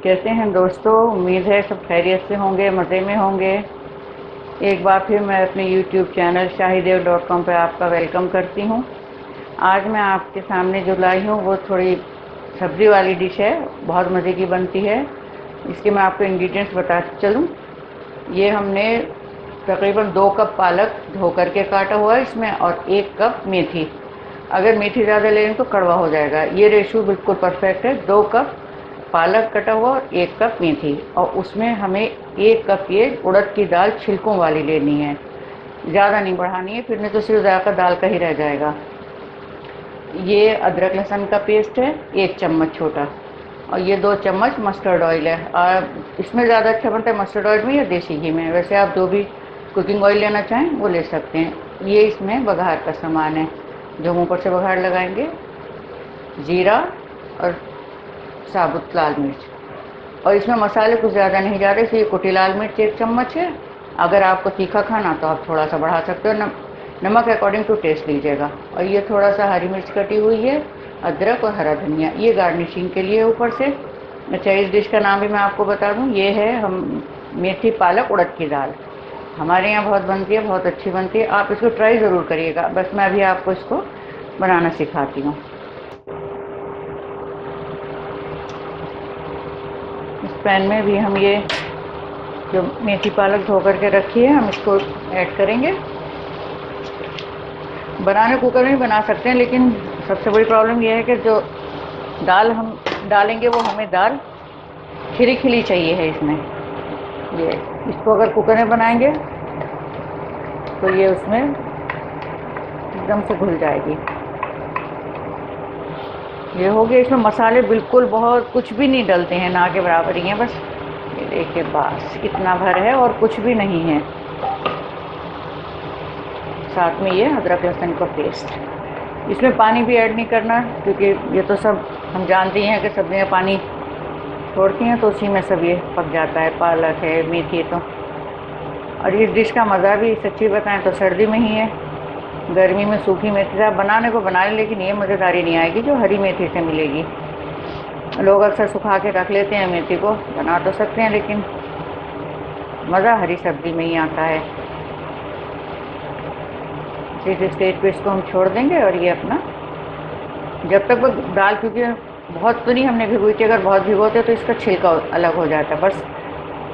कैसे हैं दोस्तों? उम्मीद है सब खैरियत से होंगे, मज़े में होंगे। एक बार फिर मैं अपने YouTube चैनल shahidev.com पर आपका वेलकम करती हूँ। आज मैं आपके सामने जो लाई हूँ वो थोड़ी सब्ज़ी वाली डिश है, बहुत मज़े की बनती है। इसके मैं आपको इंग्रेडिएंट्स बताती चलूँ। ये हमने तकरीबन 2 कप पालक धो करके काटा हुआ है इसमें, और 1 कप मेथी। अगर मेथी ज़्यादा लें तो कड़वा हो जाएगा। ये रेशो बिल्कुल परफेक्ट है, 2 कप पालक कटा हुआ और 1 कप मेथी, और उसमें हमें 1 कप ये उड़द की दाल छिलकों वाली लेनी है, ज़्यादा नहीं बढ़ानी है, फिर नहीं तो सिर्फ ज़्यादा दाल का ही रह जाएगा। ये अदरक लहसुन का पेस्ट है 1 चम्मच छोटा, और ये 2 चम्मच मस्टर्ड ऑयल है। और इसमें ज़्यादा अच्छा बनता है मस्टर्ड ऑयल में या देसी घी में, वैसे आप जो भी कुकिंग ऑयल लेना चाहें वो ले सकते हैं। ये इसमें बघार का सामान है जो हम ऊपर से बघार लगाएंगे। जीरा और साबुत लाल मिर्च, और इसमें मसाले कुछ ज़्यादा नहीं जा रहे, इसलिए कुटी लाल मिर्च 1 चम्मच है। अगर आपको तीखा खाना तो आप थोड़ा सा बढ़ा सकते हो, नमक अकॉर्डिंग टू टेस्ट लीजिएगा। और ये थोड़ा सा हरी मिर्च कटी हुई है, अदरक और हरा धनिया, ये गार्निशिंग के लिए ऊपर से। अच्छा, इस डिश का नाम भी मैं आपको बता दूं, ये है हम मेथी पालक उड़द की दाल। हमारे यहाँ बहुत बनती है, बहुत अच्छी बनती है, आप इसको ट्राई ज़रूर करिएगा। बस मैं अभी आपको इसको बनाना सिखाती हूँ। इस पैन में भी हम ये जो मेथी पालक धो करके रखी है, हम इसको ऐड करेंगे। बनाने कुकर में भी बना सकते हैं, लेकिन सबसे बड़ी प्रॉब्लम यह है कि जो दाल हम डालेंगे वो हमें दाल खिली खिली चाहिए है इसमें। ये इसको अगर कुकर में बनाएंगे तो ये उसमें एकदम से घुल जाएगी। ये हो गया। इसमें मसाले बिल्कुल बहुत कुछ भी नहीं डलते हैं, ना के बराबर ही हैं। बस ये देखिए, बस इतना भर है और कुछ भी नहीं है। साथ में ये अदरक लहसुन का पेस्ट, इसमें पानी भी ऐड नहीं करना, क्योंकि ये तो सब हम जानते ही हैं कि सब्जियां पानी छोड़ती हैं, तो उसी में सब ये पक जाता है। पालक है, मेथी तो। और इस डिश का मज़ा भी सच्ची बताएं तो सर्दी में ही है। गर्मी में सूखी मेथी आप बनाने को बना लें, लेकिन ये मज़ेदारी नहीं आएगी जो हरी मेथी से मिलेगी। लोग अक्सर सुखा के रख लेते हैं मेथी को, बना तो सकते हैं, लेकिन मज़ा हरी सब्जी में ही आता है। इस स्टेज पे इसको हम छोड़ देंगे, और ये अपना जब तक वो दाल, क्योंकि बहुत तो नहीं हमने भिगोई थी, अगर बहुत भिगोते तो इसका छिलका अलग हो जाता है। बस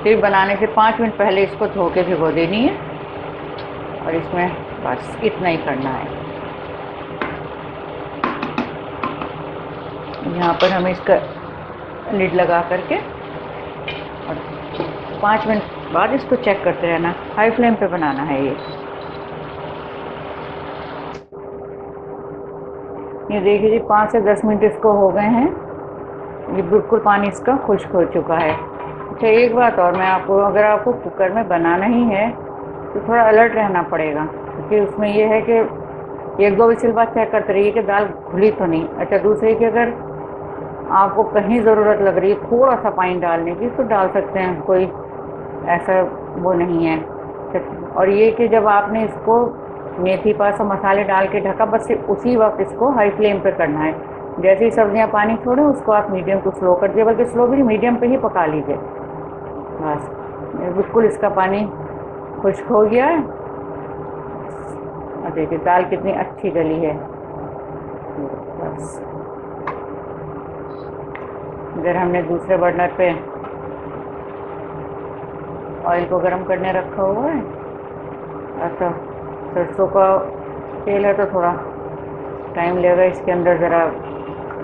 फिर बनाने से 5 मिनट पहले इसको धो के भिगो देनी है, और इसमें बस इतना ही करना है। यहाँ पर हमें इसका लिड लगा करके और 5 मिनट बाद इसको चेक करते रहना। हाई फ्लेम पे बनाना है ये देखिए जी, 5 से 10 मिनट इसको हो गए हैं। ये बिल्कुल पानी इसका खुश्क हो चुका है। अच्छा, एक बात और, मैं आपको, अगर आपको कुकर में बनाना ही है तो थोड़ा अलर्ट रहना पड़ेगा, क्योंकि उसमें ये है कि 1-2 विसिल बाद चेक करते रहिए कि दाल खुली तो नहीं। अच्छा, दूसरे कि अगर आपको कहीं ज़रूरत लग रही है थोड़ा सा पानी डालने की तो डाल सकते हैं, कोई ऐसा वो नहीं है। और ये कि जब आपने इसको मेथी पास और मसाले डाल के ढका, बस उसी वक्त इसको हाई फ्लेम पे करना है। जैसे ही सब्जियां पानी छोड़ें उसको आप मीडियम टू स्लो कर दिए, बल्कि स्लो भी मीडियम पे ही पका लीजिए। बस बिल्कुल इसका पानी खुश्क हो गया है। और देखिए दाल कितनी अच्छी गली है। बस इधर हमने दूसरे बर्नर पे ऑयल को गर्म करने रखा हुआ है। अच्छा, सरसों का तेल है तो थोड़ा टाइम लगेगा, इसके अंदर ज़रा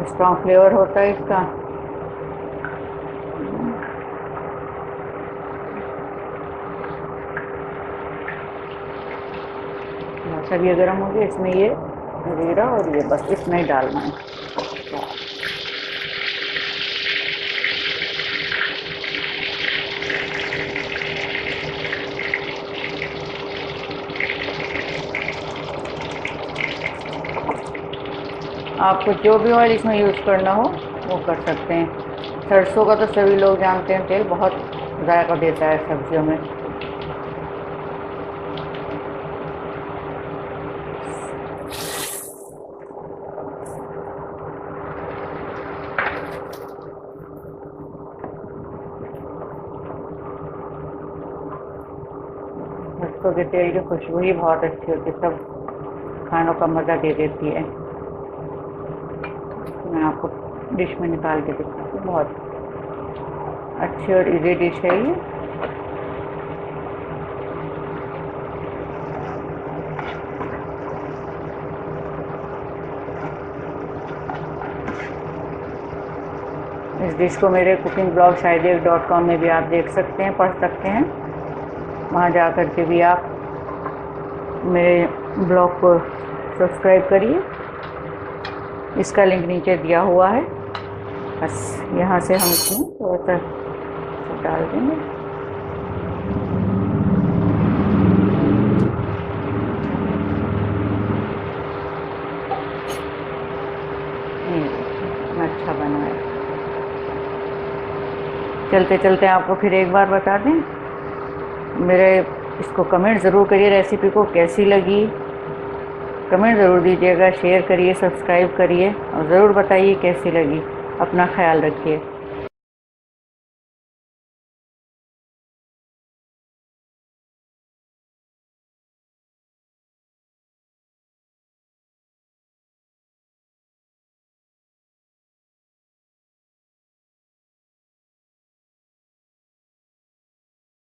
स्ट्रॉन्ग फ्लेवर होता है इसका। सब ये गर्म हो गया, इसमें ये जीरा और ये बस इतना ही डालना है। आपको जो भी ऑयल इसमें यूज़ करना हो वो कर सकते हैं। सरसों का तो सभी लोग जानते हैं, तेल बहुत जायका देता है सब्जियों में। सरसों के तेल की खुशबू ही बहुत अच्छी होती है, सब खानों का मज़ा दे देती है। मैं आपको डिश में निकाल के दिखाती हूँ, बहुत अच्छी और इजी डिश है ये। इस डिश को मेरे कुकिंग ब्लॉग shahidev.com में भी आप देख सकते हैं, पढ़ सकते हैं। वहाँ जा कर के भी आप मेरे ब्लॉग को सब्सक्राइब करिए, इसका लिंक नीचे दिया हुआ है। बस यहाँ से हम इसमें थोड़ा सा डाल देंगे। अच्छा बना है। चलते चलते आपको फिर एक बार बता दें, मेरे इसको कमेंट ज़रूर करिए, रेसिपी को कैसी लगी कमेंट ज़रूर दीजिएगा, शेयर करिए, सब्सक्राइब करिए और ज़रूर बताइए कैसी लगी। अपना ख्याल रखिए।